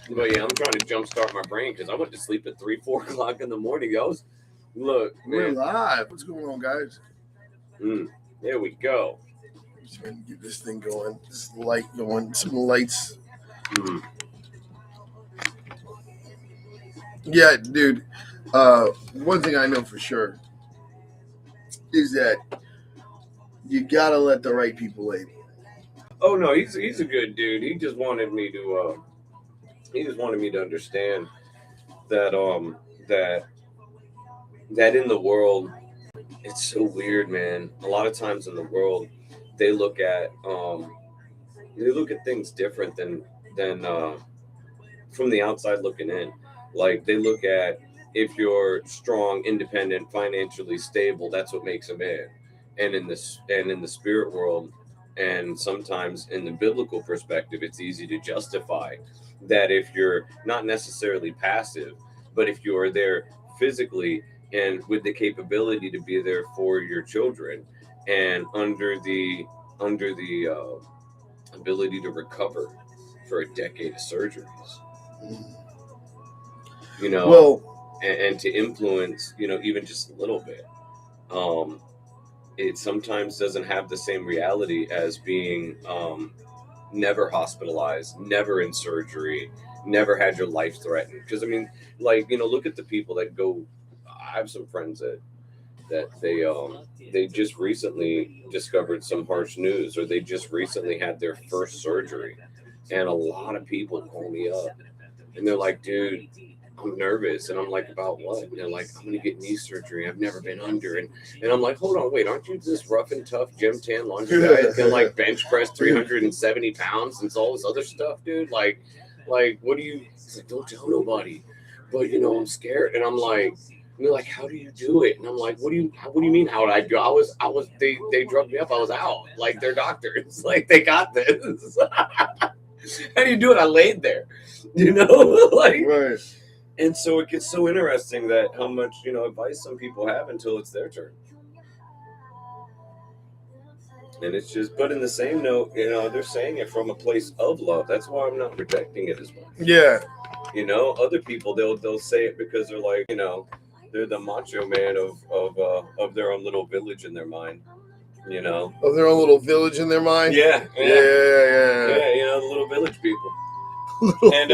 But yeah, I'm trying to jumpstart my brain because I went to sleep at 3, 4 o'clock in the morning. Look, We're man. live. What's going on, guys? There we go. Just gonna get this thing going. This light going. Some lights. Mm. Yeah, dude. One thing I know for sure is that you gotta let the right people in. Oh no, he's a good dude. He just wanted me to understand that that in the world it's so weird, man. A lot of times in the world they look at things different than from the outside looking in. Like they look at if you're strong, independent, financially stable, that's what makes a man. And in the spirit world, and sometimes in the biblical perspective, it's easy to justify that if you're not necessarily passive, but if you are there physically and with the capability to be there for your children, and under the ability to recover for a decade of surgeries, you know, Well, and to influence, even just a little bit. Um, it sometimes doesn't have the same reality as being never hospitalized, never in surgery, never had your life threatened. Because I mean, like, look at the people that go. I have some friends that they just recently discovered some harsh news, or they just recently had their first surgery, and a lot of people call me up and they're like, dude, I'm nervous. And I'm like, about what? And they're like, I'm going to get knee surgery. I've never been under. And I'm like, hold on, wait, aren't you this rough and tough gym tan laundry guy that can like bench press 370 pounds and all this other stuff, dude? Like, what do you, he's like, don't tell nobody. But, I'm scared. And I'm like, and they're like, how do you do it? And I'm like, what do you mean? How would I do? They drugged me up. I was out. Like, they're doctors. Like, they got this. How do you do it? I laid there, like, right. and so it gets so interesting that how much, advice some people have until it's their turn. And it's just, but in the same note, they're saying it from a place of love. That's why I'm not rejecting it as much. Yeah. Other people, they'll say it because they're like, they're the macho man of their own little village in their mind. Of their own little village in their mind. Yeah. Yeah. The little village people. And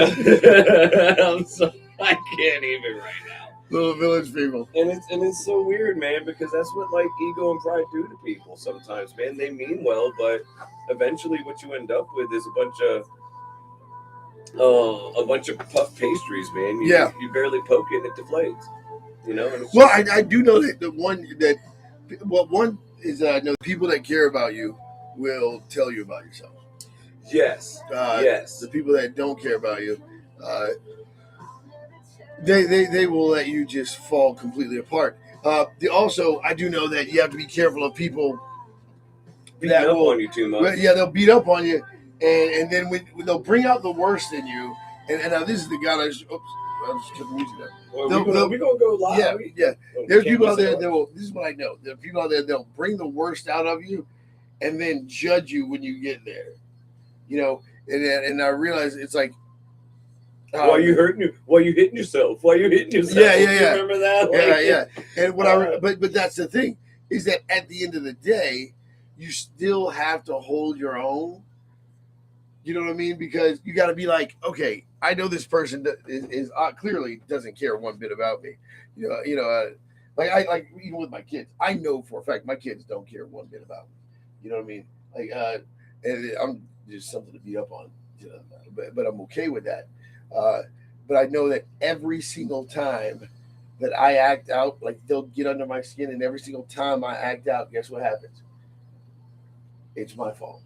I can't even right now. Little village people. And it's so weird, man, because that's what like ego and pride do to people sometimes, man. They mean well, but eventually what you end up with is a bunch of puff pastries, man. You barely poke it and it deflates. Well, I do know that one is the people that care about you will tell you about yourself. Yes. Yes. The people that don't care about you, they will let you just fall completely apart. Also, I do know that you have to be careful of people beating up on you too much. Yeah, they'll beat up on you, and then when they'll bring out the worst in you. And now this is the guy. I just cut the music down. Well, we're gonna go live. Yeah. There's people out there that will. This is what I know. There are people out there that'll bring the worst out of you, and then judge you when you get there. And I realize it's like, why you hurting you? Why you hitting yourself? Why you hitting yourself? Yeah. You remember that? Yeah. And but that's the thing is that at the end of the day, you still have to hold your own. You know what I mean? Because you got to be like, okay, I know this person is clearly doesn't care one bit about me. Like even with my kids, I know for a fact my kids don't care one bit about me. You know what I mean? Like, and I'm just something to beat up on. But I'm okay with that. But I know that every single time that I act out, like they'll get under my skin, and every single time I act out, guess what happens? It's my fault.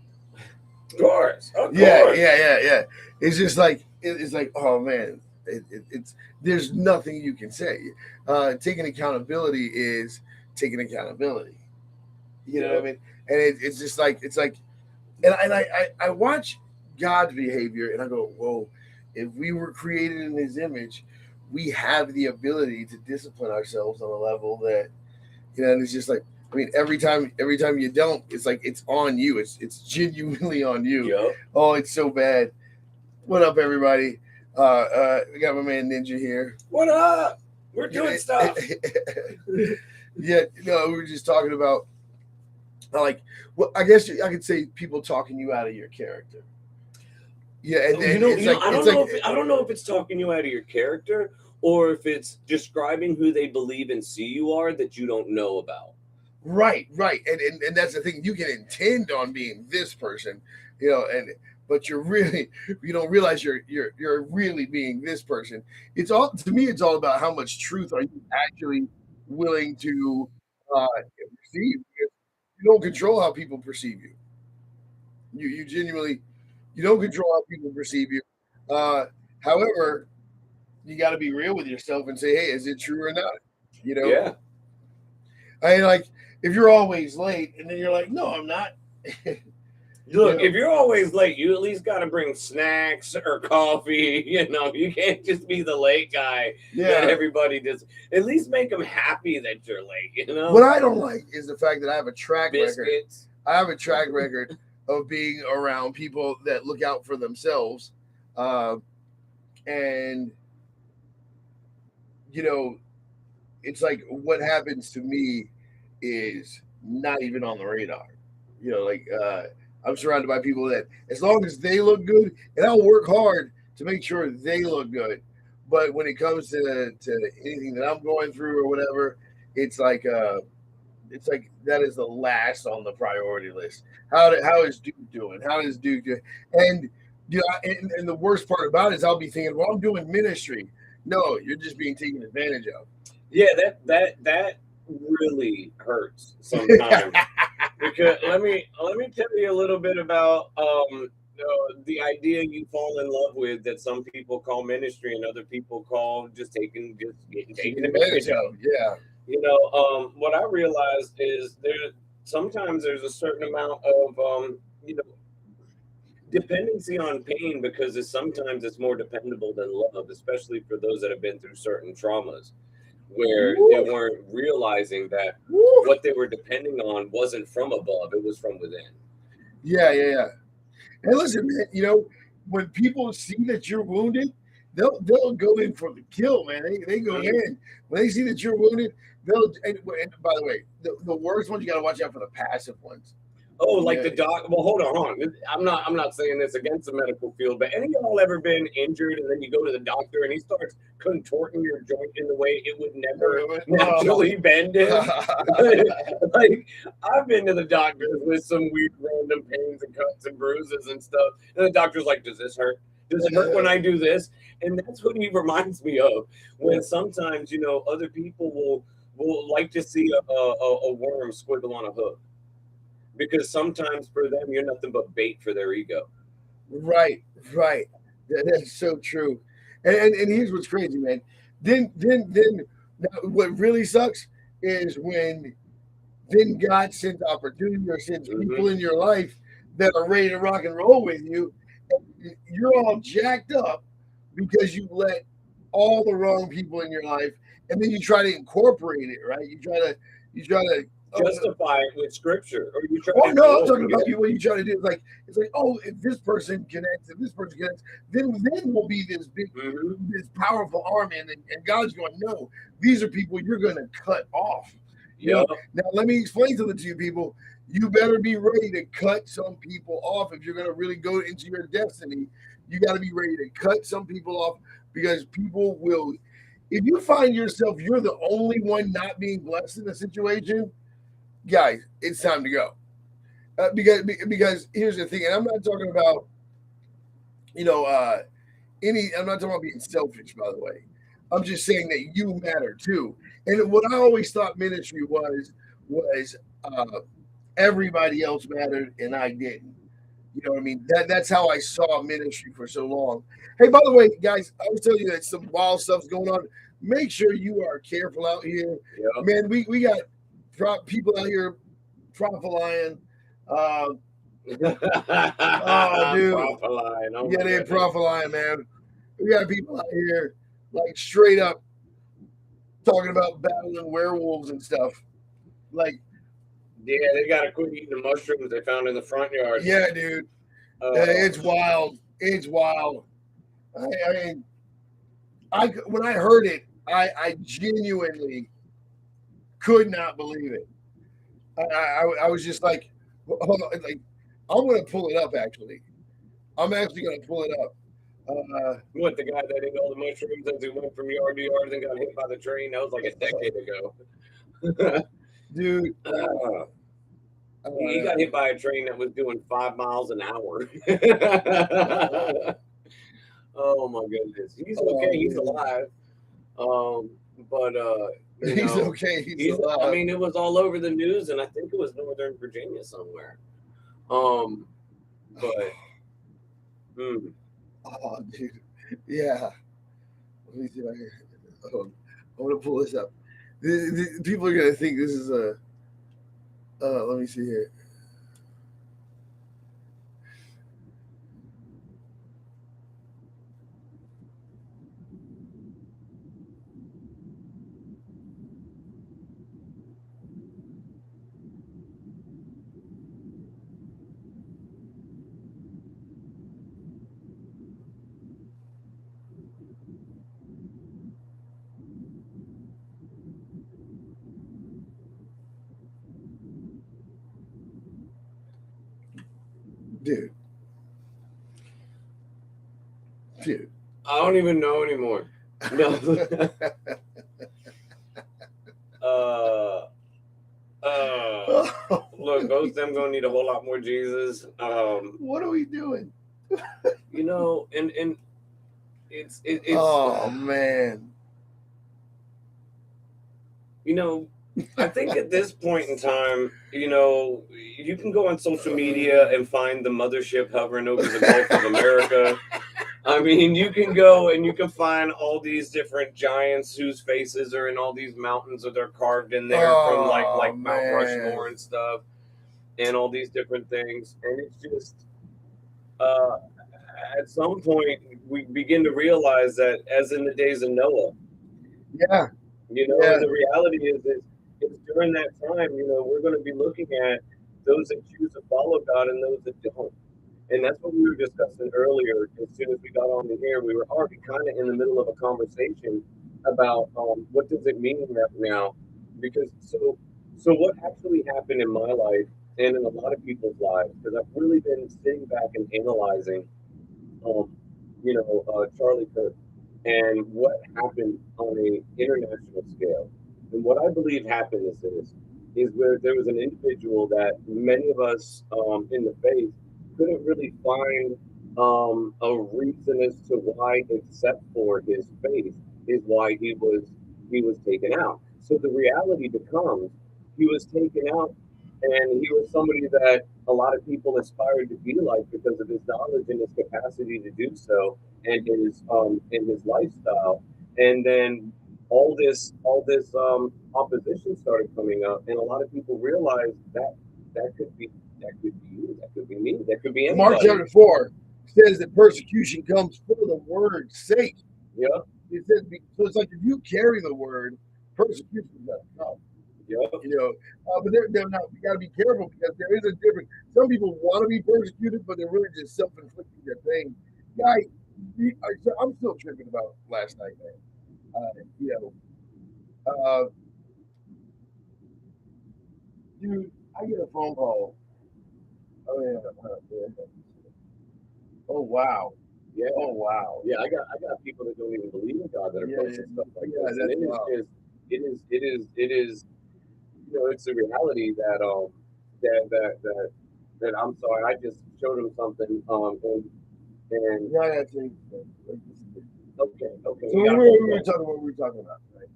Of course. Yeah. It's just like it's like, oh man, it's there's nothing you can say. Taking accountability is taking accountability. You know what I mean? And it's just like and I watch God's behavior and I go, whoa, if we were created in His image, we have the ability to discipline ourselves on a level that, and it's just like, I mean, every time you don't, it's like it's on you. It's genuinely on you. Yep. Oh, it's so bad. What up, everybody? We got my man Ninja here. What up? We're doing stuff. Yeah, we were just talking about like, well, I guess I could say people talking you out of your character. Yeah, and it's like I don't know if it's talking you out of your character or if it's describing who they believe and see you are that you don't know about. right, and that's the thing. You can intend on being this person, but you don't realize you're really being this person. It's all to me. It's all about how much truth are you actually willing to perceive. Because you don't control how people perceive you. You genuinely you don't control how people perceive you. Uh, However, you got to be real with yourself and say, hey, is it true or not? You know, Yeah. I mean, like if you're always late and then you're like, no, I'm not. Look, if you're always late, you at least got to bring snacks or coffee. You can't just be the late guy that everybody does. At least make them happy that you're late. What I don't like is the fact that I have a track record. Biscuits. I have a track record of being around people that look out for themselves, and it's like what happens to me is not even on the radar. I'm surrounded by people that, as long as they look good, and I'll work hard to make sure they look good. But when it comes to anything that I'm going through or whatever, it's like that is the last on the priority list. How is Duke doing? How is Duke doing? And and the worst part about it is I'll be thinking, well, I'm doing ministry. No, you're just being taken advantage of. Yeah, that really hurts sometimes. Because let me tell you a little bit about the idea you fall in love with that some people call ministry and other people call just getting taken advantage of. Yeah. What I realized is sometimes there's a certain amount of dependency on pain because sometimes it's more dependable than love, especially for those that have been through certain traumas where they weren't realizing that what they were depending on wasn't from above, it was from within. Yeah. And listen, man, when people see that you're wounded, they'll go in for the kill, man. They go in. When they see that you're wounded, and by the way, the worst ones, you got to watch out for the passive ones. Oh, like the doc. Well, hold on. I'm not saying this against the medical field, but any of y'all ever been injured and then you go to the doctor and he starts contorting your joint in the way it would never naturally bend in? Like I've been to the doctor with some weird random pains and cuts and bruises and stuff, and the doctor's like, "Does this hurt? Does it hurt when I do this?" And that's what he reminds me of when sometimes other people will like to see a worm squiggle on a hook. Because sometimes for them, you're nothing but bait for their ego. Right. That's so true. And here's what's crazy, man. Then what really sucks is when then God sends opportunity or sends people in your life that are ready to rock and roll with you. And you're all jacked up because you let all the wrong people in your life, and then you try to incorporate it, right? You try to justify it with scripture, or you try. Oh no, I'm talking about you. What you try to do is it's like, oh, if this person connects, then we'll be this big, this powerful army, and God's going, no, these are people you're going to cut off. Now let me explain to the two people. You better be ready to cut some people off if you're going to really go into your destiny. You got to be ready to cut some people off because people will. If you find yourself you're the only one not being blessed in a situation, guys, it's time to go. Because here's the thing, and I'm not talking about, I'm not talking about being selfish, by the way. I'm just saying that you matter too. And what I always thought ministry was everybody else mattered and I didn't. You know what I mean? That's how I saw ministry for so long. Hey, by the way, guys, I was telling you that some wild stuff's going on. Make sure you are careful out here. Yep. Man, we got people out here prophylying. Oh, dude. Prophylying. Oh, yeah, they're prophylying, man. We got people out here like straight up talking about battling werewolves and stuff. Like, yeah, they got to quit eating the mushrooms they found in the front yard. Yeah, dude. It's wild. It's wild. I mean, when I heard it, I genuinely could not believe it. I was just like, hold on, like I'm gonna pull it up. Actually, I'm actually gonna pull it up. What, the guy that ate all the mushrooms as he went from yard to yard and got hit by the train? That was like a decade ago. Dude, He got hit by a train that was doing 5 miles an hour. Oh my goodness, he's okay. He's alive. But he's okay. He's alive. I mean, it was all over the news, and I think it was Northern Virginia somewhere. But. Oh, dude. Yeah. Let me see if I can. I'm gonna pull this up. People are gonna think this is a. Let me see here. Dude. I don't even know anymore. No. Look, both of them gonna need a whole lot more Jesus. What are we doing? You know, and it's oh man. You know, I think at this point in time, you know, you can go on social media and find the mothership hovering over the Gulf of America. I mean, you can go and you can find all these different giants whose faces are in all these mountains, or they're carved in there from like Mount Rushmore and stuff, and all these different things. And it's just, at some point, we begin to realize that, as in the days of Noah. Yeah. You know, the reality is it's during that time, you know, we're going to be looking at those that choose to follow God and those that don't. And that's what we were discussing earlier. As soon as we got on the air, we were already kind of in the middle of a conversation about what does it mean right now? Because so what actually happened in my life and in a lot of people's lives, because I've really been sitting back and analyzing, you know, Charlie Kirk and what happened on an international scale. And what I believe happened is where there was an individual that many of us in the faith couldn't really find a reason as to why, except for his faith, is why he was taken out. So the reality becomes he was taken out, and he was somebody that a lot of people aspired to be like because of his knowledge and his capacity to do so, and his lifestyle. And then all this opposition started coming up, and a lot of people realized that could be you, that could be me, that could be anybody. Mark chapter 4 says that persecution comes for the word's sake. Yeah. It says, so it's like if you carry the word, persecution is going to come. Yeah. You know, but they're not. You got to be careful because there is a difference. Some people want to be persecuted, but they're really just self-inflicting their pain. Guy, I'm still tripping about last night, man. You know, dude, I get a phone call. Oh yeah. Oh wow. Yeah. Oh wow. Yeah, I got people that don't even believe in God that are posting stuff like this. And it is you know, it's a reality that that I'm sorry, I just showed him something and yeah, that's it. okay. So we were talking about, right?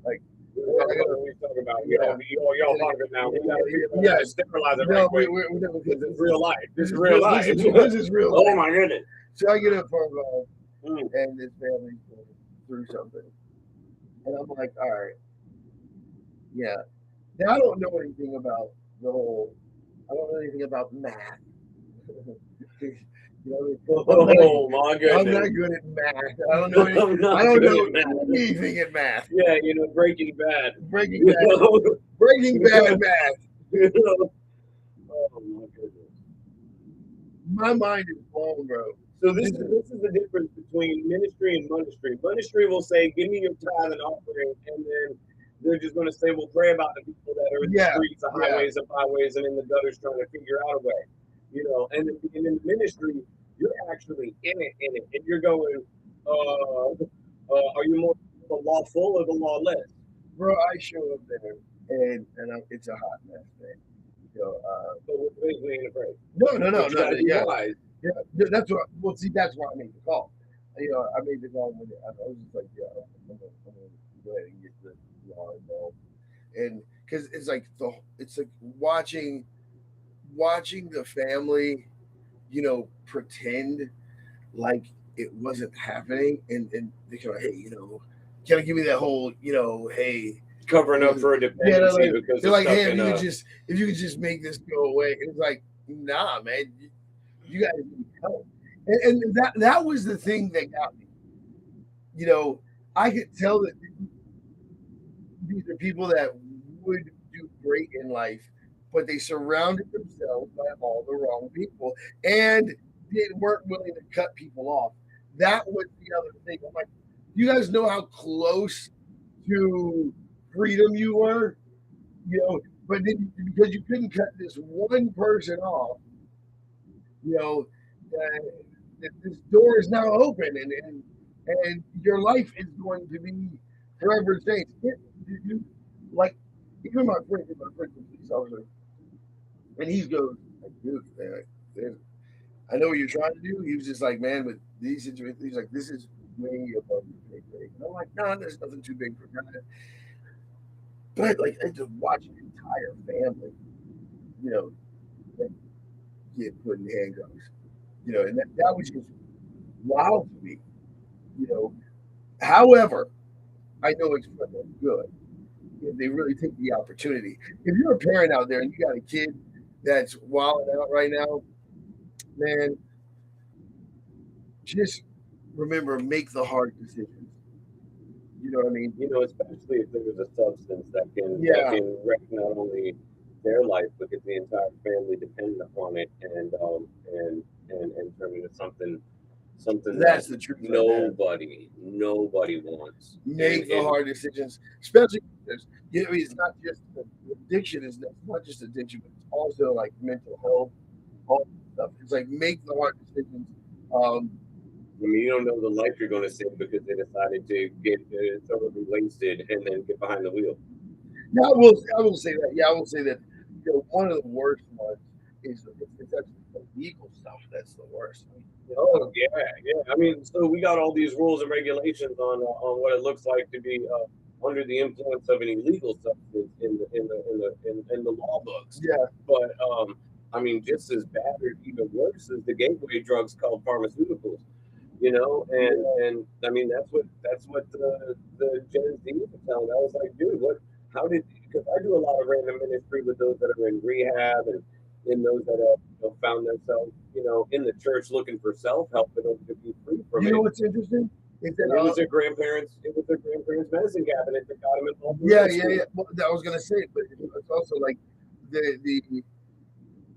Like we're talking about, you know, y'all hungry now. We gotta sterilize it right quick. This is real life. This is real life. This is real life. Oh my goodness. So I get a phone call and this family's going through something. And I'm like, all right. Yeah. Now I don't know anything about I don't know anything about math. You know, my goodness. I'm not good at math. I don't know anything at math. Yeah, you know, Breaking Bad. Breaking Bad math. Oh my goodness. My mind is blown, bro. So this is the difference between ministry and ministry. Ministry will say, "Give me your tithe and offering," and then they're just going to say, "We'll pray about the people that are in the Yeah, streets, the yeah. highways, the byways, and in the gutters trying to figure out a way." You know, and in the ministry, you're actually in it, and you're going, "Are you more the lawful or the lawless?" Bro, I show up there and it's a hot mess, man. You know, So we're basically ain't afraid. no, But you got to be yeah, wise. yeah. That's what. Well, see, that's why I made the call. You know, I made the call when I was just like, yeah, I'm gonna go ahead and get the law involved, and because it's like watching the family, you know, pretend like it wasn't happening, and they kind of, hey, you know, kind of give me that whole, you know, hey, Covering up for a yeah, dependency because they're it's like, stuck hey, in a. if you could just make this go away, and it's like, nah, man, you guys need help, and that was the thing that got me. You know, I could tell that these are people that would do great in life, but they surrounded themselves by all the wrong people, and they weren't willing to cut people off. That was the other thing. I'm like, you guys know how close to freedom you were, you know, but then because you couldn't cut this one person off, you know, this door is now open, and your life is going to be forever changed. You, like, even my friend, the police officer, and he goes, like, dude, man, I know what you're trying to do. He was just like, man, with these situations, he's like, this is way above your pay grade. And I'm like, no, there's nothing too big for that. But like, I just watch an entire family, you know, like, get put in handcuffs, you know, and that was just wild to me, you know. However, I know it's for their good if they really take the opportunity. If you're a parent out there and you got a kid that's wilding out right now, man, just remember, make the hard decisions. You know what I mean? You know, especially if there is a substance that Yeah. can wreck not only their life but get the entire family dependent upon it, and turn into something That's that the truth right there. nobody wants. Make the And hard decisions, especially because, you know, it's not just addiction. It's not just addiction, but it's also like mental health, all that stuff. It's like make the hard decisions. Um, I mean, you don't know the life you're going to save because they decided to get thoroughly wasted and then get behind the wheel. yeah, I will say that. Yeah, I will say that. You know, one of the worst ones is it's actually the legal stuff that's the worst. I mean, Oh yeah. I mean, so we got all these rules and regulations on what it looks like to be under the influence of an illegal substance in the law books. yeah, But I mean, just as bad or even worse is the gateway drugs called pharmaceuticals. You know, and I mean that's what the Gen Z was telling. I was like, dude, what? How did? Because I do a lot of random ministry with those that are in rehab and in those that have found themselves, in the church looking for self help in order to be free from you know it. what's interesting is that And it was their grandparents' medicine cabinet that got them involved in yeah, ministry. yeah. Well, I was gonna say it, but it's also like the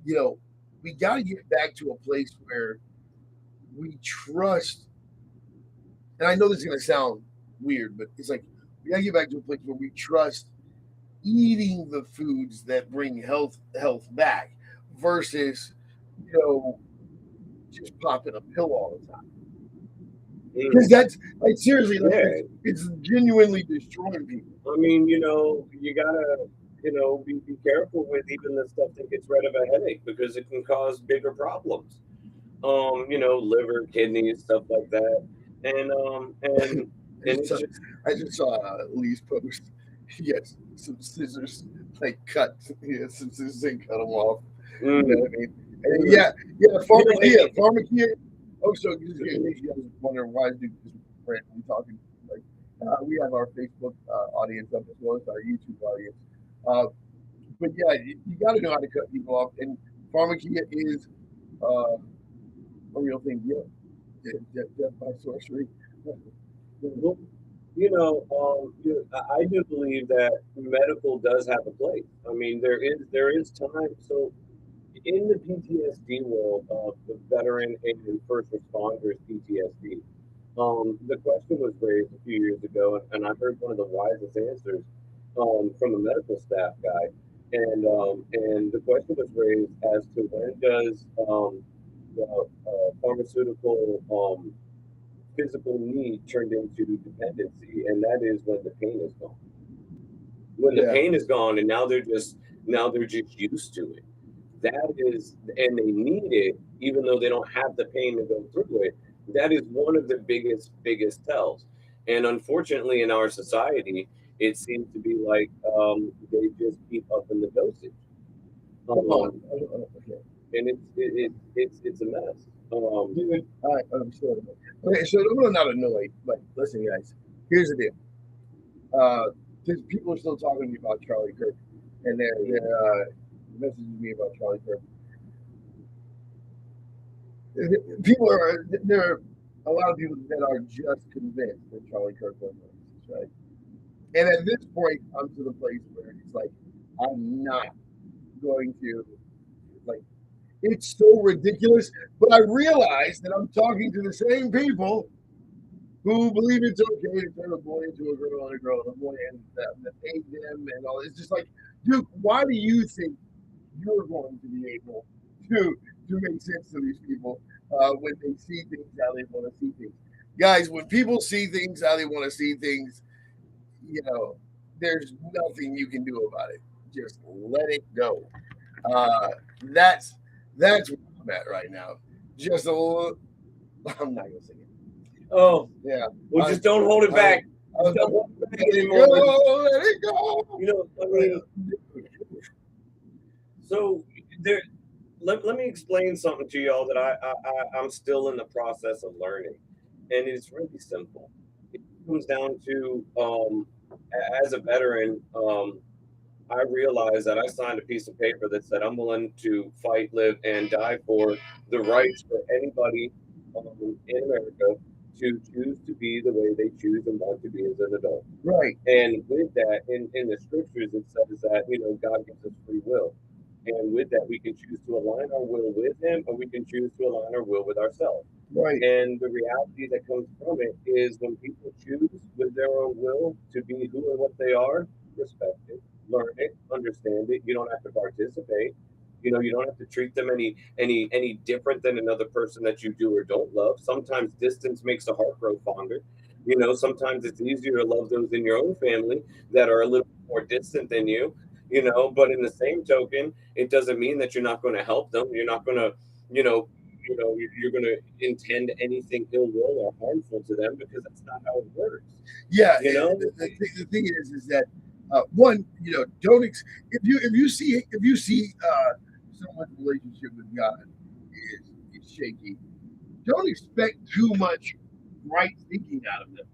you know, we got to get back to a place where we trust. And I know this is gonna sound weird, but it's like we got to get back to a place where we trust eating the foods that bring health back versus, you know, just popping a pill all the time. Because that's like seriously, like Yeah, it's genuinely destroying people. I mean, you gotta, be careful with even the stuff that gets rid of a headache because it can cause bigger problems. Liver, kidneys, stuff like that, and it's just I just saw Lee's post. Yes, some scissors, like cut. Yeah, some scissors and cut them off. You know what I mean? And yeah, pharmacia. Oh, so in case you guys wondering why do this randomly talking, like we have our Facebook audience up as well as our YouTube audience. Uh, but yeah, you got to know how to cut people off, and pharmacia is a real thing. Yeah, death by sorcery. well, I do believe that medical does have a place. I mean, there is time. So in the PTSD world of the veteran and first responders PTSD, the question was raised a few years ago, and I heard one of the wisest answers from a medical staff guy, and the question was raised as to when does the pharmaceutical physical need turned into dependency, and that is when the pain is gone. When the Yeah. pain is gone, and now they're just used to it. That is, and they need it, even though they don't have the pain to go through it. That is one of the biggest tells. And unfortunately, in our society, it seems to be like they just keep up in the dosage, Come on. um, Okay. and it's a mess. Dude, I'm sure. Okay, so I'm not annoyed, but listen, guys. Here's the deal. Because people are still talking to me about Charlie Kirk, and they're messaging me about Charlie Kirk. People are there are a lot of people that are just convinced that Charlie Kirk was racist, right? And at this point, I'm to the place where it's like I'm not going to like. It's so ridiculous, but I realize that I'm talking to the same people who believe it's okay to turn a boy into a girl and a girl and a boy and that hate them and all. It's just like, dude, why do you think you're going to be able to make sense to these people when they see things how they want to see things? Guys, when people see things how they want to see things, you know, there's nothing you can do about it. Just let it go. Uh, that's that's where I'm at right now. Just a little. I'm not gonna sing it. Oh, Yeah, well, just don't hold it back. Just don't hold it back let it anymore. go. Let it go. You know, I mean, so there. Let me explain something to y'all that I'm still in the process of learning, and it's really simple. It comes down to as a veteran, I realized that I signed a piece of paper that said I'm willing to fight, live, and die for the rights for anybody in America to choose to be the way they choose and want to be as an adult. Right. And with that, in the scriptures, it says that God gives us free will, and with that, we can choose to align our will with Him, or we can choose to align our will with ourselves. Right. And the reality that comes from it is when people choose with their own will to be who and what they are, respect it, learn it, understand it. You don't have to participate. You don't have to treat them any different than another person that you do or don't love. Sometimes distance makes the heart grow fonder. Sometimes it's easier to love those in your own family that are a little more distant than you. But in the same token, it doesn't mean that you're not going to help them. You're not going to, you know, you're going to intend anything ill will or harmful to them because that's not how it works. Yeah. You know, The thing is that one, don't if you see someone's relationship with God is shaky, don't expect too much right thinking out of them.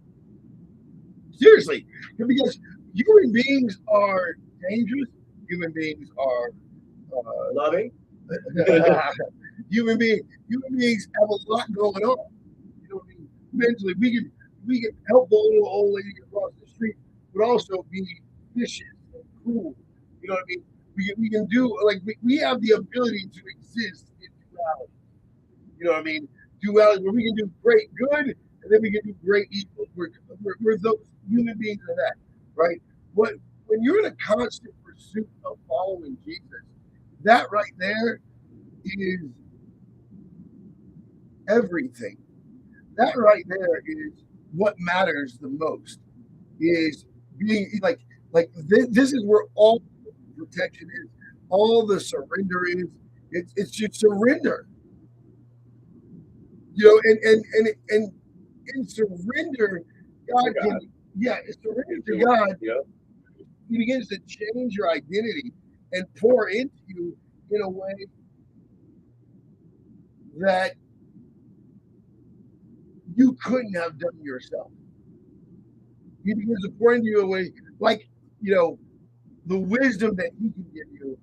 Seriously, because human beings are dangerous. Human beings are loving. human beings have a lot going on. You know what I mean? Mentally, we can help the little old lady across the street, but also be vicious and cruel. You know what I mean? We can do like we have the ability to exist in duality. You know what I mean? Duality where we can do great good and then we can do great evil. We're those human beings are that, right? What when you're in a constant pursuit of following Jesus, that right there is everything. That right there is what matters the most. Is being this is where all the protection is, all the surrender is. It's just surrender, and in surrender, God can surrender to God. Yep. He begins to change your identity and pour into you in a way that you couldn't have done yourself. He begins to pour into you a way like the wisdom that he can give you.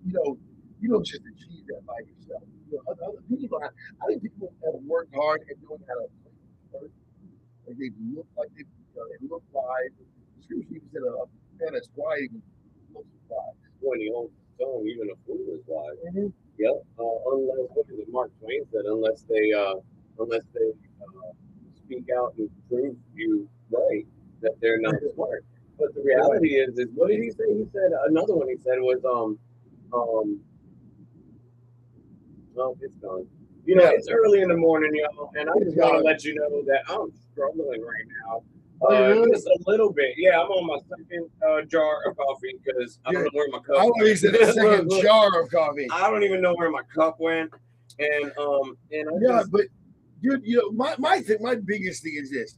You don't just achieve that by yourself. Other people, I think people have worked hard and knowing how to work. Like they look wise. Scripture even said a man that's quiet looks wise. When he owns tongue, even a fool is wise. Mhm. Yep. Unless what is it? Mark Twain said, unless they speak out and prove you right that they're not smart. But the Right. reality is what did he say? He said another one. He said was um. Well, it's gone. You know, Yeah, it's early in the morning, y'all, and I it's just want to gone. let you know that I'm struggling right now. Oh, you really? Just a little bit. Yeah, I'm on my second jar of coffee because I don't Good. know where my I cup thought he went. said a second Look, jar of coffee. I don't even know where my cup went, and I Yeah, just but dude, my biggest thing is this.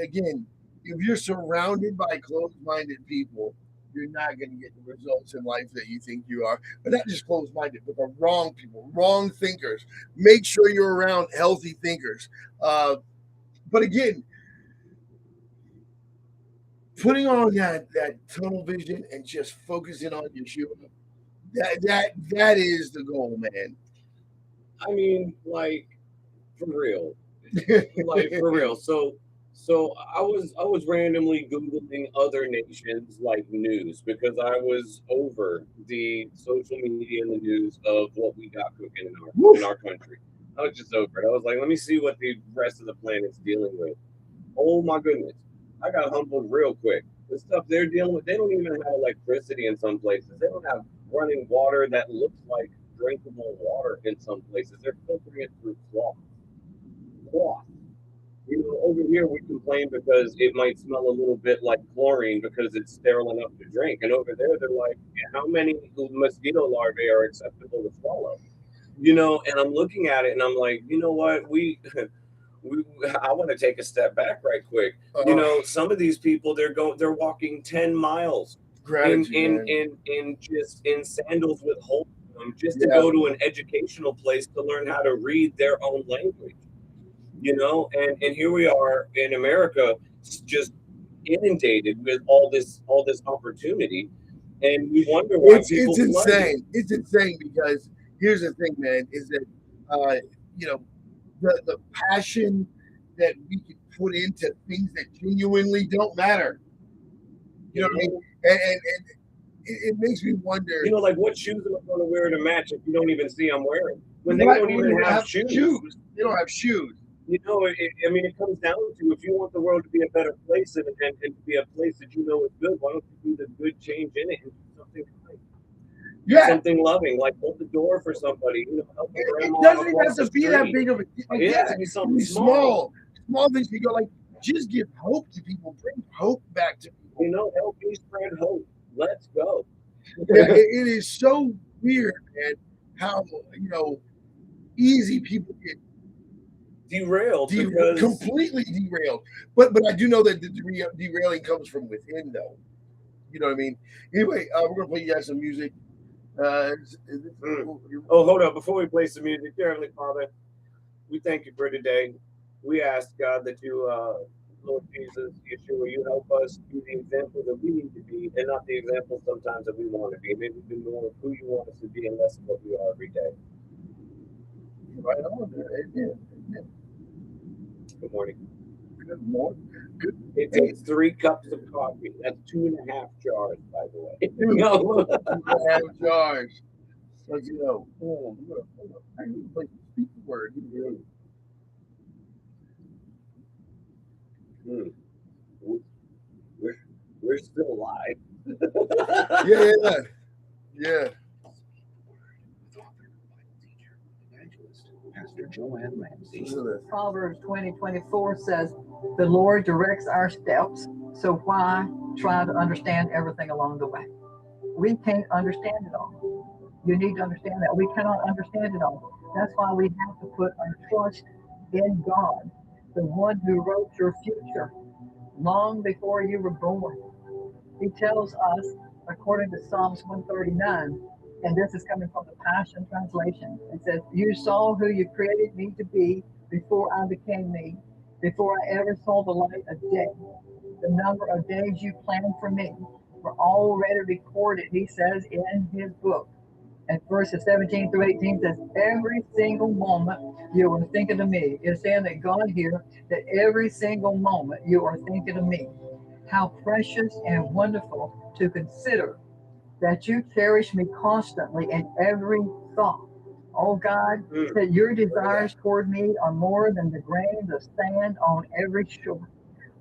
Again, if you're surrounded by closed-minded people, you're not going to get the results in life that you think you are. But not just closed-minded, but the wrong people, wrong thinkers. Make sure you're around healthy thinkers. But again, putting on that tunnel vision and just focusing on Yeshua, that is the goal, man. I mean, like for real, like for real. So I was randomly googling other nations like news because I was over the social media and the news of what we got cooking in Woof. our country. I was just over it. I was like, let me see what the rest of the planet's dealing with. Oh my goodness, I got humbled real quick. The stuff they're dealing with, they don't even have electricity in some places. They don't have running water that looks like drinkable water in some places. They're filtering it through cloth. Cloth. You know, over here we complain because it might smell a little bit like chlorine because it's sterile enough to drink. And over there, they're like, how many mosquito larvae are acceptable to swallow? You know, and I'm looking at it and I'm like, you know what? We I want to take a step back right quick. You Uh, know, some of these people they're walking 10 miles Gratitude, man. in just in sandals with holes in them just to Yeah, go to an educational place to learn how to read their own language, you know, and here we are in America just inundated with all this opportunity, and we wonder why it's people flood here. insane. It's insane because here's the thing, man, is that uh, you know the passion that we can put into things that genuinely don't matter. You know what I mean? You And it makes me wonder. know, like what shoes am I going to wear to match if you don't even see I'm wearing when they Right, don't when they even don't have have shoes? shoes, they don't have shoes. You know, I mean, it comes down to if you want the world to be a better place and to be a place that you know is good, why don't you do the good change in it and do something kind? Do Yeah, something loving, like hold the door for somebody, you know, help a it grandma doesn't even have across the to be that street. big of a like. It has Yeah, to be it can something be small. small things. You go like just give hope to people, bring hope back to people. You know, help me spread hope. Let's go. Yeah, it is so weird, man, how easy people get Derailed because completely derailed. But I do know that the derailing comes from within, though. You know what I mean? Anyway, we're gonna play you guys some music. mm. Oh, hold up, before we play some music, dear Heavenly Father, we thank you for today. We ask God that you, Lord Jesus, Yeshua, you help us be the example that we need to be, and not the example sometimes that we want to be. Maybe be more of who you want us to be, and less of what we are every day. Right on there. Amen. Good morning. Good morning. Good. It Hey, takes 3 cups of coffee. That's 2.5 jars, by the way. dude, No. I have jars. So I need to play some speak the word. Hmm. We're, we're still alive. Yeah. Yeah. Pastor Joanne Ramsey. Listen to this. Proverbs 20:24 says, "The Lord directs our steps, so why try to understand everything along the way?" We can't understand it all. You need to understand that we cannot understand it all. That's why we have to put our trust in God, the one who wrote your future long before you were born. He tells us, according to Psalms 139, and this is coming from the Passion Translation. It says, "You saw who you created me to be before I became me, before I ever saw the light of day. The number of days you planned for me were already recorded," he says in his book. And verses 17 through 18 says, "Every single moment you are thinking of me." It's saying that God here, that every single moment you are thinking of me. How precious and wonderful to consider that you cherish me constantly in every thought. Oh God, that your desires toward me are more than the grains of sand on every shore.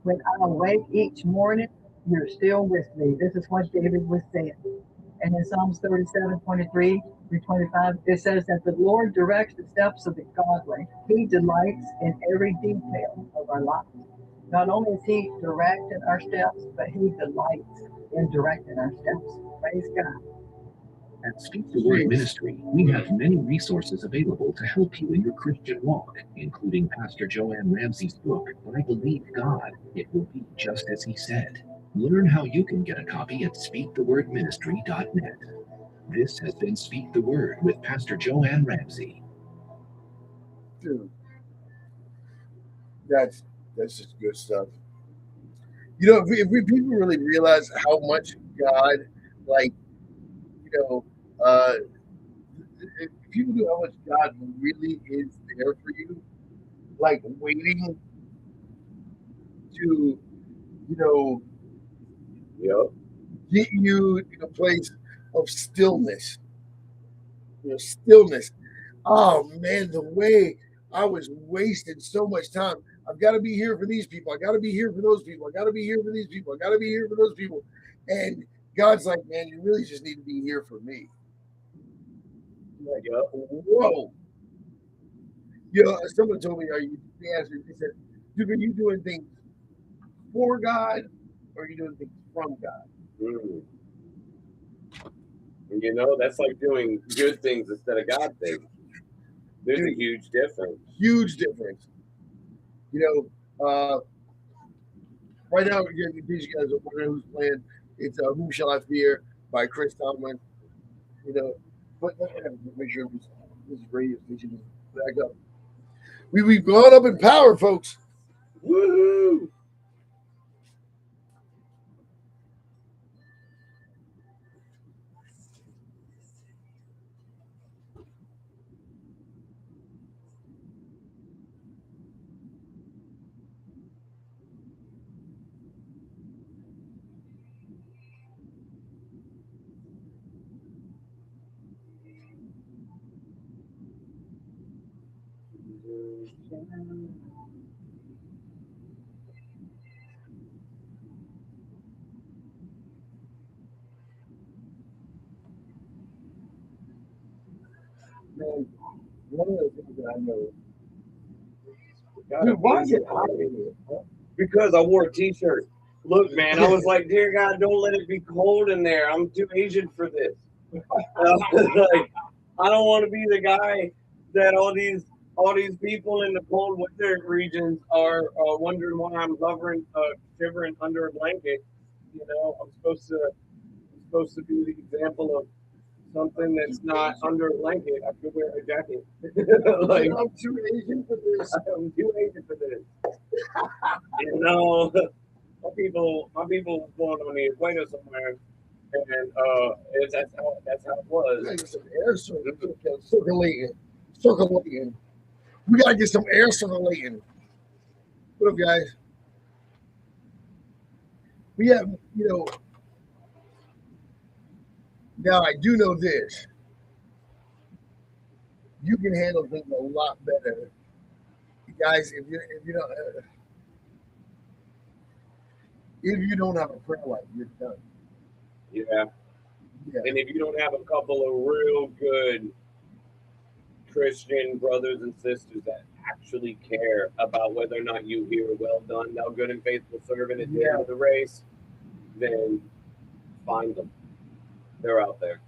When I awake each morning, you're still with me. This is what David was saying. And in Psalms 37:23 through 25, it says that the Lord directs the steps of the godly. He delights in every detail of our lives. Not only is He directing our steps, but He delights in directing our steps. Praise God. At Speak the Word Ministry, we have many resources available to help you in your Christian walk, including Pastor Joanne Ramsey's book, I Believe God, It Will Be Just As He Said. Learn how you can get a copy at speakthewordministry.net. This has been Speak the Word with Pastor Joanne Ramsey. Dude, that's just good stuff. You know, if people really realize how much God, like, you know, if people knew how much God really is there for you, like waiting to, you know, Yep. get you in a place of stillness, stillness. Oh man, the way I was wasting so much time. I've got to be here for these people. I got to be here for those people. I got to be here for these people. I got to be here for those people. And God's like, man, you really just need to be here for me. Like, Yep. whoa. You know, someone told me, they asked me, they said, dude, are you doing things for God or are you doing things from God? You know, that's like doing good things instead of God things. There's Dude, a huge difference. Huge difference. You know, right now, in case you guys are wondering who's playing, it's Whom Shall I Fear by Chris Tomlin. You know, but make sure this radio station is back up. We've gone up in power, folks. Woohoo! Man, one of the things that I know. God, Dude, why is amazing. it hot in here? Huh? Because I wore a t-shirt. Look, man, I was like, dear God, don't let it be cold in there. I'm too Asian for this. Like, I don't want to be the guy that all these people in the cold winter regions are wondering why I'm shivering under a blanket. You know, I'm supposed to be the example of something that's not under a blanket. I could wear a jacket. Like, I'm too Asian for this. I'm too Asian for this. You know, my people was born on the equator somewhere, and that's how it was. Like some air circulating. We gotta get some air circulating. What up, guys? We have, you know. Now I do know this. You can handle things a lot better, guys. If you don't have a prayer life, you're done. Yeah. Yeah. And if you don't have a couple of real good Christian brothers and sisters that actually care about whether or not you hear well done, thou good and faithful servant at the end of the race, then find them. They're out there.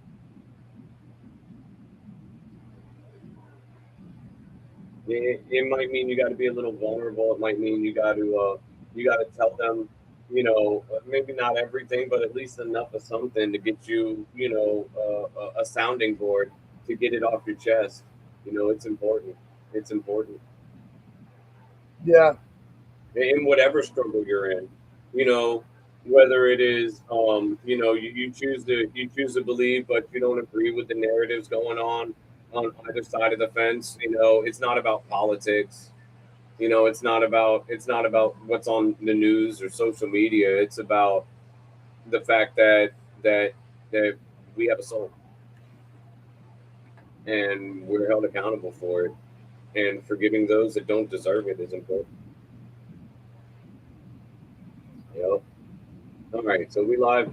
It might mean you got to be a little vulnerable. It might mean you got to tell them, you know, maybe not everything, but at least enough of something to get you, you know, a sounding board to get it off your chest. You know, it's important. It's important. Yeah. In whatever struggle you're in, you know, whether it is, you know, you choose to believe, but you don't agree with the narratives going on either side of the fence. You know, it's not about politics. You know, it's not about what's on the news or social media. It's about the fact that we have a soul, and we're held accountable for it. And forgiving those that don't deserve it is important. Yep. All right, so we live.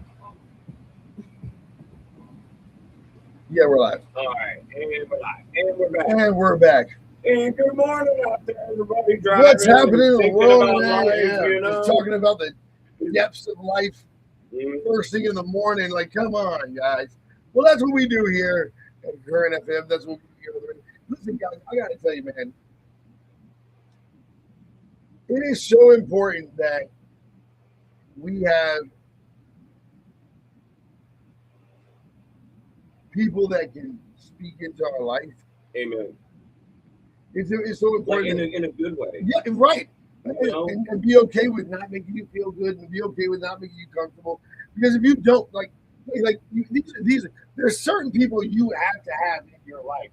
Yeah, we're live. All right, and we're live, and we're back. And we're back. And good morning out there, everybody. Driving, What's happening in the thinking world about today? life, Yeah, you know? just talking about the depths of life Mhm. first thing in the morning. Like, come on, guys. Well, that's what we do here at Current FM. That's what we do here. Listen, guys, I got to tell you, man, it is so important that we have people that can speak into our life. Amen. It's so Like important. in a good way. Yeah, right. You know? And be okay with not making you feel good, and be okay with not making you comfortable. Because if you don't these there's certain people you have to have in your life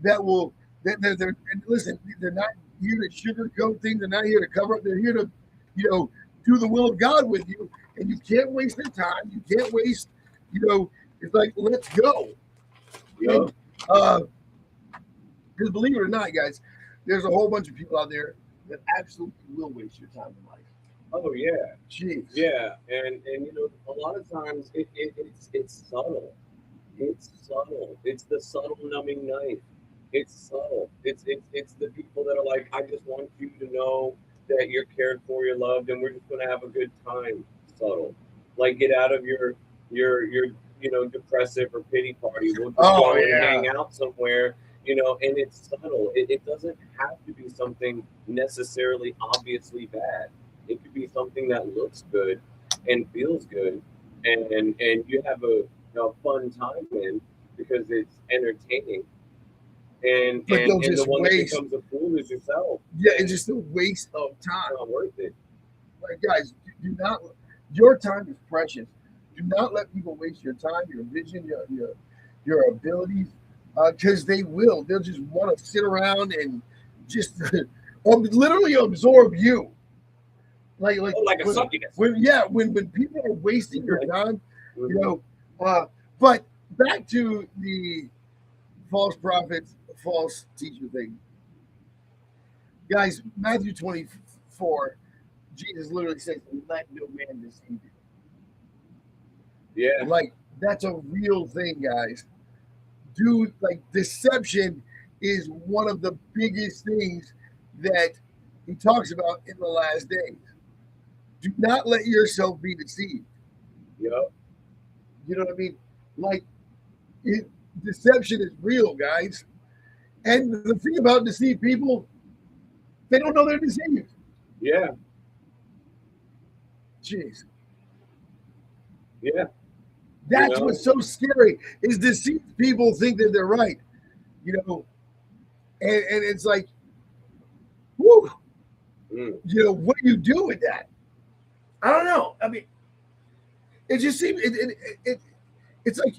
that will they're and listen, they're not here to sugarcoat things, they're not here to cover up, they're here to, do the will of God with you, and you can't waste their time, you can't waste, it's like, let's go. Yeah. Because believe it or not, guys, there's a whole bunch of people out there that absolutely will waste your time in life. Oh yeah. Jeez. Yeah, and a lot of times it's subtle. It's subtle. It's the subtle numbing knife. It's subtle. It's the people that are like, I just want you to know that you're cared for, you're loved, and we're just gonna have a good time. Subtle. Like, get out of your depressive or pity party. We'll just go and hang out somewhere. And it's subtle. It doesn't have to be something necessarily obviously bad. It could be something that looks good and feels good, and you have a fun time in because it's entertaining. And But they'll the just one waste. that becomes a fool is yourself. Yeah, it's just a waste of It's time. not worth it. Like, guys, do not. Your time is precious. Do not let people waste your time, your vision, your abilities, because they will. They'll just want to sit around and just literally absorb you. Like a succubus. When people are wasting your time, but back to the false prophets, false teacher thing. Guys, Matthew 24, Jesus literally says, let no man deceive you. Yeah. Like, that's a real thing, guys. Dude, like, deception is one of the biggest things that he talks about in the last days. Do not let yourself be deceived. Yep. You know what I mean? Like, deception is real, guys. And the thing about deceived people, they don't know they're deceived. Yeah. Jeez. Yeah. That's what's so scary, is deceived people think that they're right. And it's like, whoo. What do you do with that? I don't know. I mean, it just seems it's like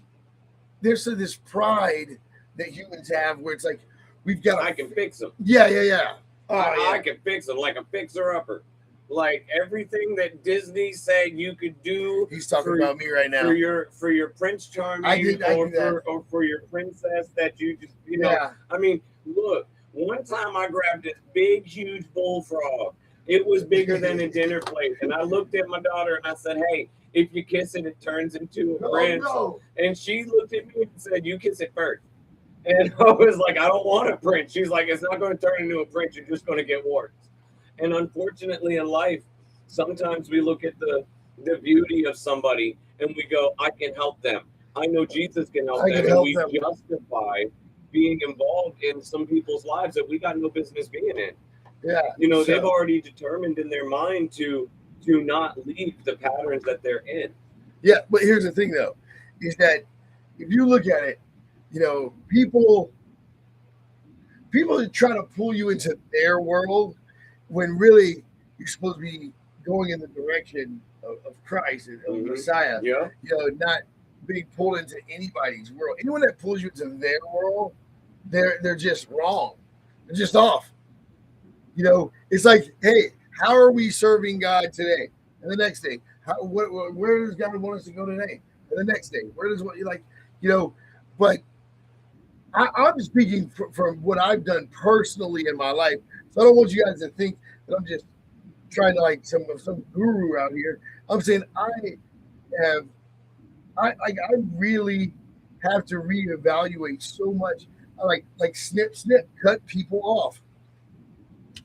there's this pride that humans have where it's like, we've got I can fix them. Yeah. I can fix them like a fixer-upper. Like everything that Disney said you could do. He's talking about me right now. For your Prince Charming I do that. or for your princess that you just Yeah. I mean, look, one time I grabbed this big, huge bullfrog. It was bigger than a dinner plate. And I looked at my daughter and I said, hey, if you kiss it, it turns into a prince. No. And she looked at me and said, you kiss it first. And I was like, I don't want a prince. She's like, it's not going to turn into a prince. You're just going to get warts. And unfortunately in life, sometimes we look at the beauty of somebody and we go, I can help them. I know Jesus can help them. And we justify being involved in some people's lives that we got no business being in. Yeah. They've already determined in their mind to not leave the patterns that they're in. Yeah, but here's the thing though, is that if you look at it, people try to pull you into their world when really you're supposed to be going in the direction of Christ and of Messiah. Yeah. Not being pulled into anybody's world. Anyone that pulls you into their world, they're just wrong. They're just off. It's like, hey, how are we serving God today? And the next day, where does God want us to go today? And the next day, where does what you like? you know. But I'm speaking from what I've done personally in my life, so I don't want you guys to think that I'm just trying to like some guru out here. I'm saying have I really have to reevaluate so much. Like snip, cut people off.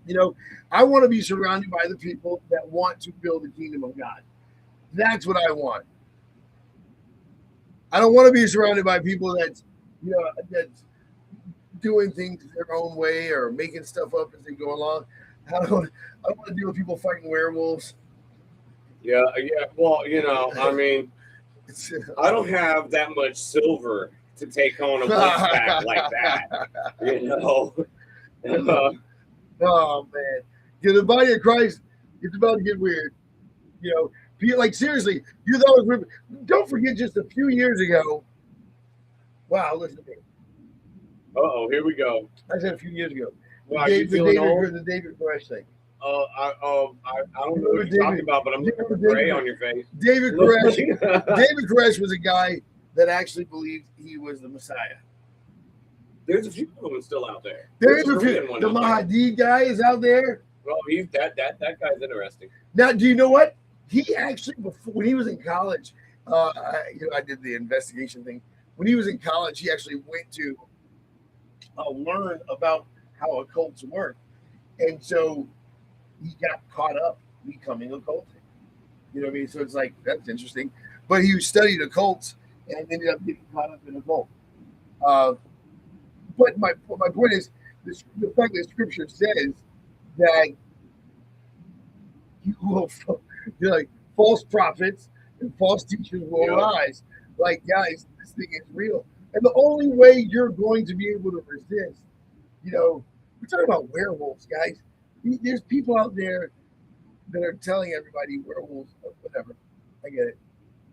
You know, I want to be surrounded by the people that want to build the kingdom of God. That's what I want. I don't want to be surrounded by people that's doing things their own way or making stuff up as they go along. I don't want to deal with people fighting werewolves. Yeah. Well, I mean, I don't have that much silver to take on a back like that. Oh man, the body of Christ, it's about to get weird. Like seriously, you thought it was. Don't forget, just a few years ago. Wow, listen to me. Here we go. I said a few years ago. Wow, the David Koresh thing. I don't know what you're talking about, but I'm looking for gray on your face. David Koresh. David Koresh was a guy that actually believed he was the Messiah. There's a few of them still out there. There's a few. The Mahdi guy is out there. Well, he's that guy's interesting. Now, do you know what? He actually, before when he was in college, I did the investigation thing. When he was in college, he actually went to learn about how occults work, and so he got caught up becoming occultic. You know what I mean? So it's like, that's interesting. But he studied occults and ended up getting caught up in occult. But my point is, the fact that Scripture says that you will, like, false prophets and false teachers will arise. Like, guys, this thing is real. And the only way you're going to be able to resist, we're talking about werewolves, guys. There's people out there that are telling everybody werewolves, whatever. I get it.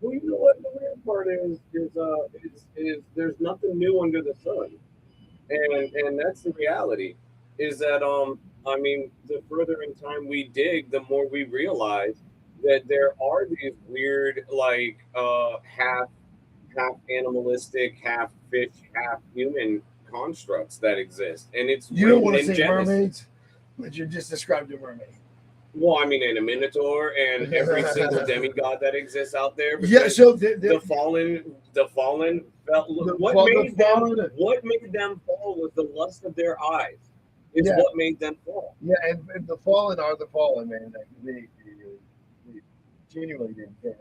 Well, you know what? The weird part is there's nothing new under the sun, and that's the reality. Is that I mean, the further in time we dig, the more we realize that there are these weird, like half animalistic, half fish, half human constructs that exist, and it's you don't want to say mermaids, but you just described a mermaid. Well, I mean, and a minotaur and every single demigod that exists out there. Yeah, so the fallen what made them fall was the lust of their eyes. It's what made them fall. Yeah, and the fallen are the fallen, man. They genuinely didn't care.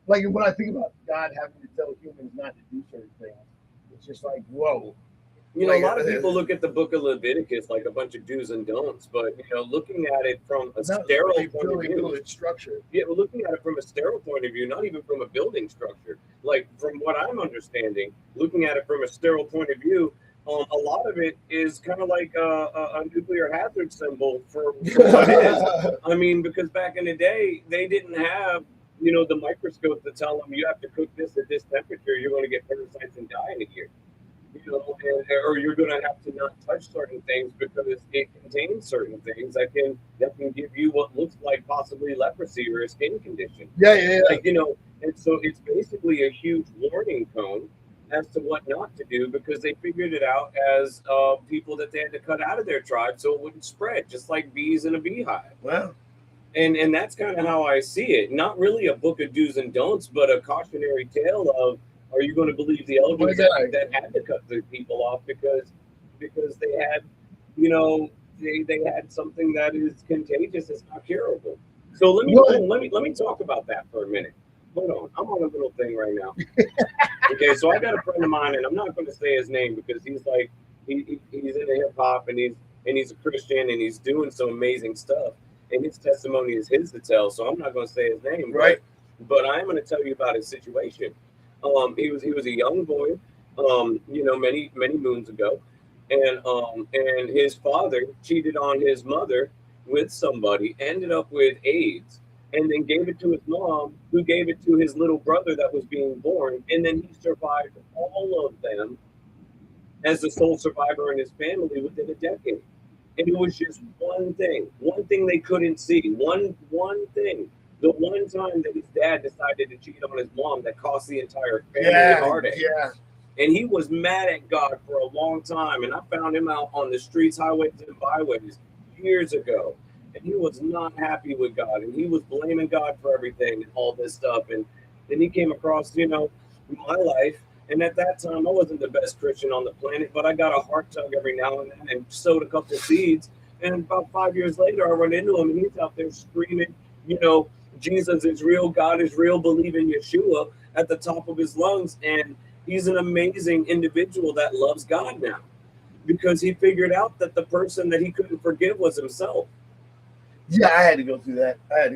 Like when I think about God having to tell humans not to do certain things, it's just like, whoa. A lot of people look at the book of Leviticus like a bunch of do's and don'ts, but looking at it from a sterile point of view, structure. Yeah, we're looking at it from a sterile point of view, not even from a building structure. Like from what I'm understanding, looking at it from a sterile point of view, a lot of it is kind of like a nuclear hazard symbol for what it is. I mean, because back in the day, they didn't have the microscope to tell them you have to cook this at this temperature, you're going to get parasites and die in a year. Or you're going to have to not touch certain things because it contains certain things that can give you what looks like possibly leprosy or a skin condition. Yeah. Like, and so it's basically a huge warning cone as to what not to do because they figured it out as people that they had to cut out of their tribe so it wouldn't spread, just like bees in a beehive. Wow. And that's kind of how I see it. Not really a book of do's and don'ts, but a cautionary tale of, are you going to believe the elders that had to cut the people off because they had, they had something that is contagious, it's not curable. So let me talk about that for a minute. Hold on, I'm on a little thing right now. Okay, so I got a friend of mine, and I'm not going to say his name because he's like he's into hip hop and he's a Christian and he's doing some amazing stuff, and his testimony is his to tell. So I'm not going to say his name, right? But I'm going to tell you about his situation. He was a young boy, many moons ago, and his father cheated on his mother with somebody, ended up with AIDS, and then gave it to his mom, who gave it to his little brother that was being born, and then he survived all of them as the sole survivor in his family within a decade. And it was just one thing they couldn't see, one thing The one time that his dad decided to cheat on his mom that cost the entire family Yeah, heartache. yeah. And he was mad at God for a long time. And I found him out on the streets, highways, and byways years ago. And he was not happy with God. And he was blaming God for everything and all this stuff. And then he came across, my life. And at that time, I wasn't the best Christian on the planet, but I got a heart tug every now and then and sowed a couple of seeds. And about 5 years later, I run into him and he's out there screaming, Jesus is real, God is real, believe in Yeshua at the top of his lungs. And he's an amazing individual that loves God now because he figured out that the person that he couldn't forgive was himself. Yeah, I had to go through that. I had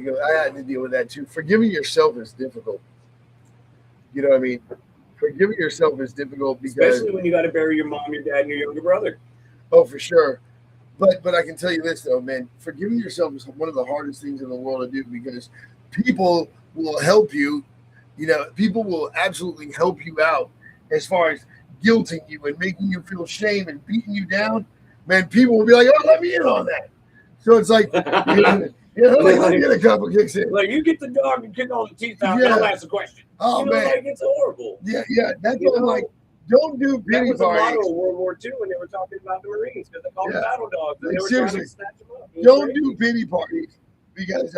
to deal with that too. Forgiving yourself is difficult. You know what I mean? Forgiving yourself is difficult because, especially when you got to bury your mom, your dad, and your younger brother. Oh, for sure. But I can tell you this though, man. Forgiving yourself is one of the hardest things in the world to do because people will help you. People will absolutely help you out as far as guilting you and making you feel shame and beating you down. Man, people will be like, "Oh, let me in on that." So it's like, like get a couple kicks in. Like you get the dog and kick all the teeth out, and I'll ask a question. Oh man, like it's horrible. Yeah. That's what I'm like. Don't do pity parties. That was parties. a motto of World War II when they were talking about the Marines because they called them battle dogs. And Like, they were seriously, trying to snatch them up. Don't do pity parties because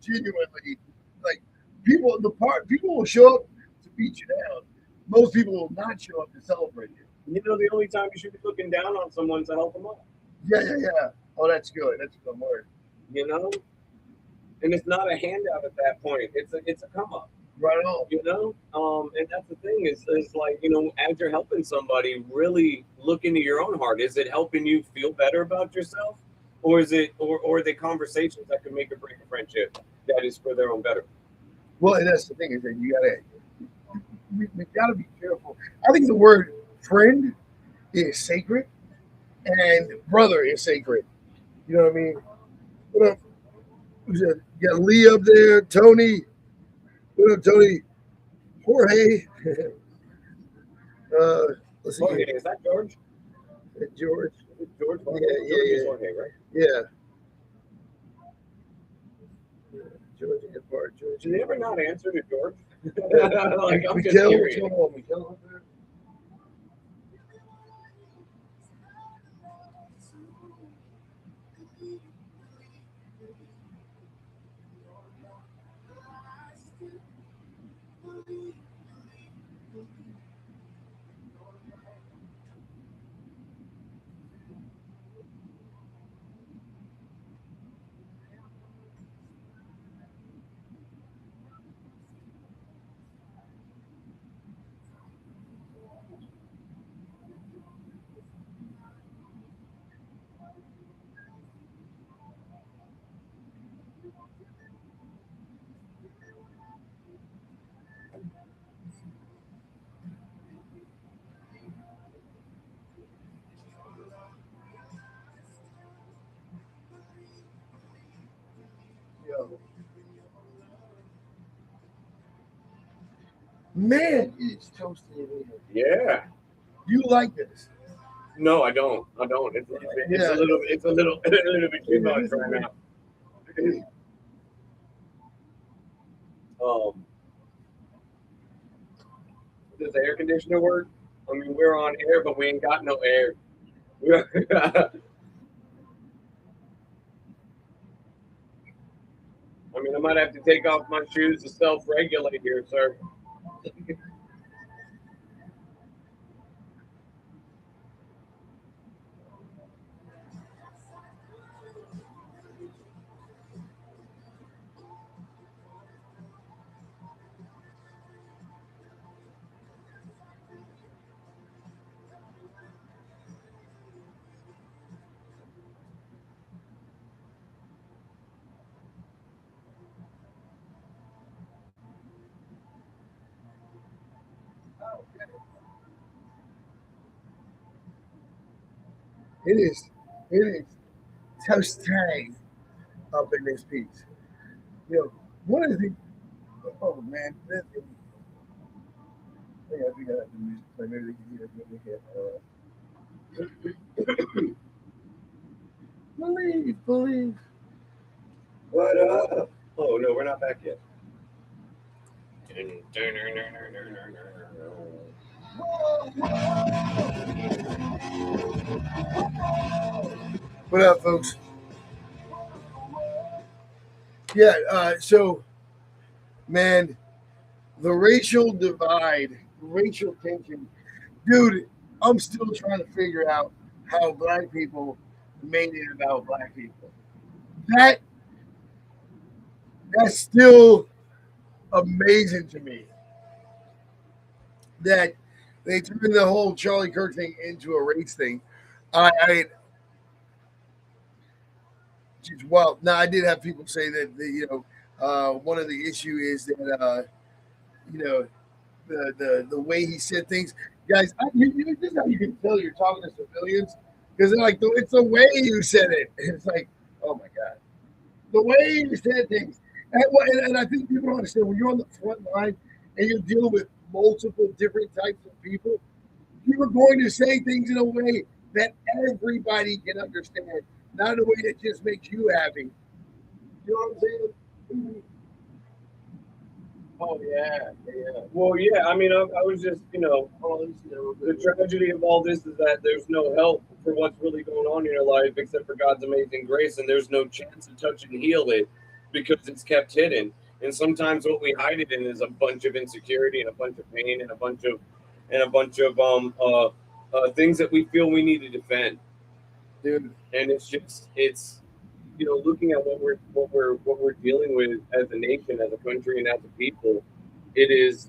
genuinely, like people will show up to beat you down. Most people will not show up to celebrate you. The only time you should be looking down on someone is to help them up. Yeah. Oh, that's good. That's a good word. And it's not a handout at that point. It's a come up. Right on. And that's the thing is like, as you're helping somebody, really look into your own heart. Is it helping you feel better about yourself? Or is it, or are they conversations that can make or break a friendship that is for their own better? Well, and that's the thing is that we gotta be careful. I think the word friend is sacred and brother is sacred. You know what I mean? What up? You got Lee up there, Tony. What up, Tony? Jorge. Let's see. Jorge, is that George? George. George? Yeah. Jorge, right? Yeah. George and part. George. Did they ever not answer to George? I'm just Miguel, curious. what's going on, Miguel up there? Man, it's toasty in here. Yeah. You like this? No, I don't. It's a little bit too much right now. Does the air conditioner work? I mean, we're on air, but we ain't got no air. I mean, I might have to take off my shoes to self-regulate here, sir. It is toast time up in this piece. What is it? Oh man, I think I got the music play. Maybe they can hear it. Believe. What up? Oh no, we're not back yet. What up, folks? Yeah, so, man, the racial divide, racial tension, dude, I'm still trying to figure out how black people made it about black people. That that's still amazing to me. That they turned the whole Charlie Kirk thing into a race thing. I just well, now I did have people say that one of the issue is that you know the way he said things, guys. This is how you can tell you're talking to civilians because they're like it's the way you said it. It's like, oh my god, the way you said things, and I think people don't understand when you're on the front line and you're dealing with multiple different types of people. You were going to say things in a way that everybody can understand, not in a way that just makes you happy. You know what I'm saying? Oh yeah, yeah. Well, yeah. I mean, I was just, the tragedy of all this is that there's no help for what's really going on in your life except for God's amazing grace, and there's no chance to touch and heal it because it's kept hidden. And sometimes what we hide it in is a bunch of insecurity and a bunch of pain and a bunch of things that we feel we need to defend. Dude, And it's looking at what we're dealing with as a nation, as a country, and as a people, it is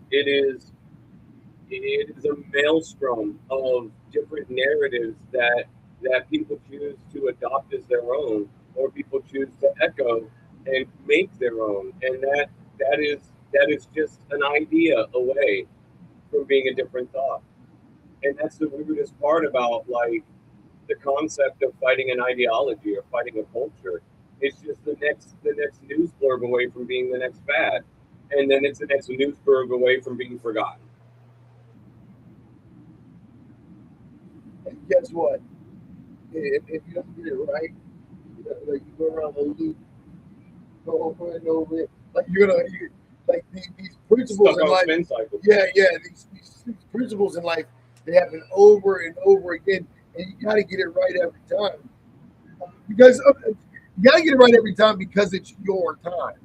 a maelstrom of different narratives that people choose to adopt as their own, or people choose to echo and make their own, and that is just an idea away from being a different thought. And that's the weirdest part about the concept of fighting an ideology or fighting a culture. It's just the next news blurb away from being the next fad, and then it's the next news blurb away from being forgotten. and guess what? If you don't get it right, like you go around the loop, go over and over it. Like like these principles Stuck in on life. spin cycle. Yeah. These principles in life, they happen over and over again, and you got to get it right every time because you got to get it right every time because it's your time.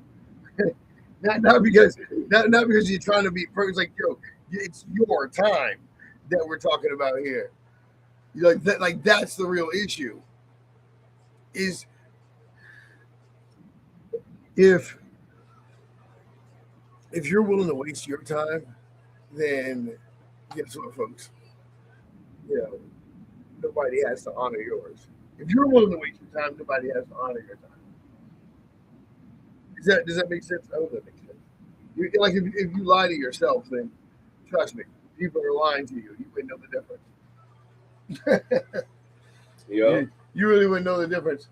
Not because you're trying to be perfect. It's like, yo, it's your time that we're talking about here. Like that's the real issue. Is if you're willing to waste your time, then guess what, folks? You know, nobody has to honor yours. If you're willing to waste your time, nobody has to honor your time. Does that make sense? I hope that makes sense. Like if you lie to yourself, then trust me, people are lying to you. You wouldn't know the difference. Yeah. You really wouldn't know the difference.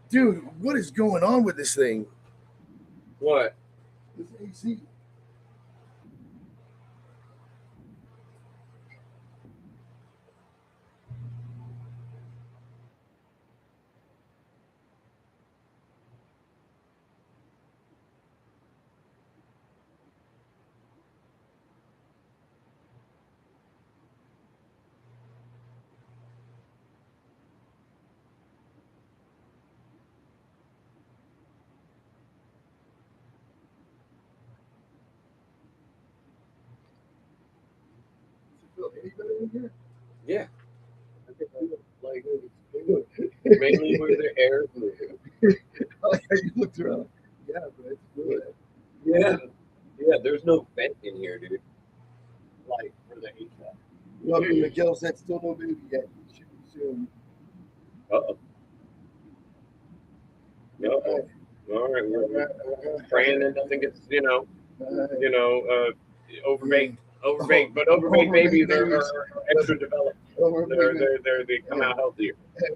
Dude, what is going on with this thing? What? This AC. Does it feel any better in here? Yeah. I think I look like Mainly where the air blew. I like how you looked around. Yeah, but it's good. Yeah. Yeah. There's no vent in here, dude. Like for the HVAC. Welcome to Gil said still no baby yet. Should be soon. Uh-oh. No. All right. We're praying that nothing gets, overbaked. Overbaked, but overbaked babies are extra developed. They come out healthier.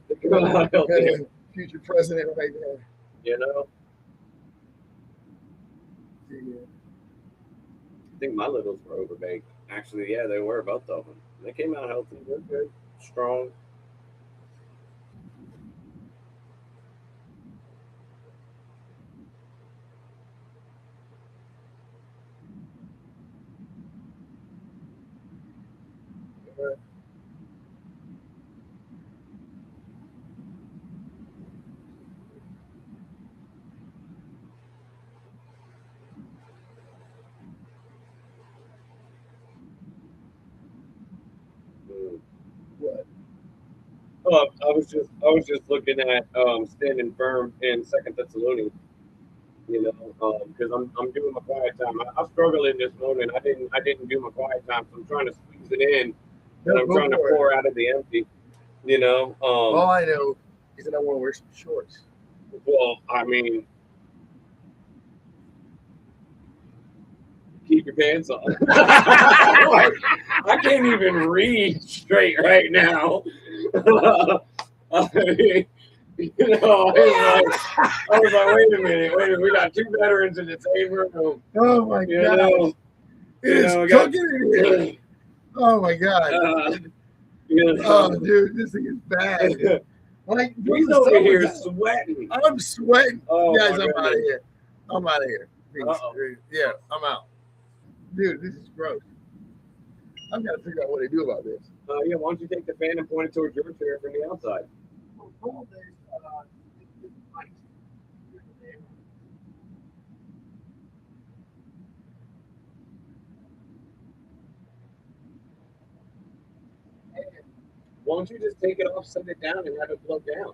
They come out healthier. Future president right there. You know, Yeah. I think my littles were overbaked. Actually, yeah, they were both of them. They came out healthy. They're good, strong. I was just looking at standing firm in Second Thessalonians. You know, because I'm doing my quiet time. I struggle in this moment. I didn't do my quiet time, so I'm trying to squeeze it in, and I'm Go trying to for it. pour out of the empty. You know, All I know is that I want to wear some shorts. well, I mean, keep your pants on. Like, I can't even read straight right now. I mean, you know, I was like, wait a minute, we got two veterans in the same room. Oh my You god. know, It is we got- cooking in here. Oh my god. you know, Oh dude, this thing is bad. Like he's the over sun here was out. sweating. I'm sweating. Oh, Guys, my I'm out of goodness. here. I'm out of here. Peace. Uh-oh. Yeah, I'm out. Dude, this is gross. I've got to figure out what to do about this. Yeah, why don't you take the fan and point it towards your chair from the outside? Why don't you just take it off, set it down, and have it plugged down?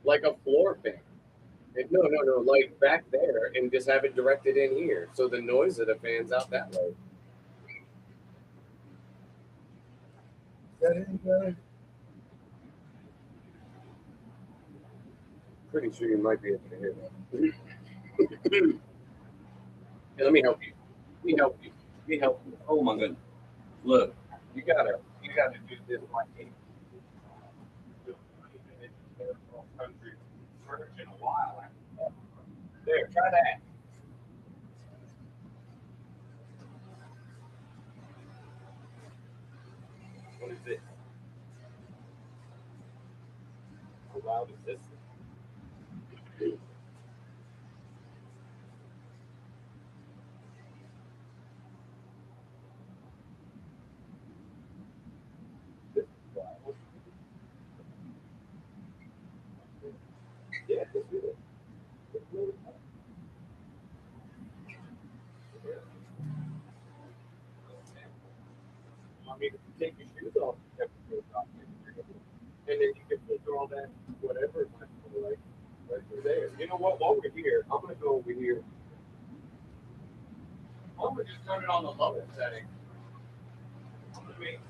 Like a floor fan. No, like back there, and just have it directed in here. So the noise of the fan's out that way. Is that any better? Pretty sure you might be able to hear that. Hey, let me help you. Let me help you. Oh my goodness. Look, you gotta do this like a in a while. There, try that. What is this? How loud is this? Yeah, let's do it. I mean, if you take your shoes off, you have to go off, and then you can filter all that, whatever it might be like, right through there. You know what? While we're here, I'm gonna go over here. I'm gonna just turn it on the lowest setting. I'm gonna make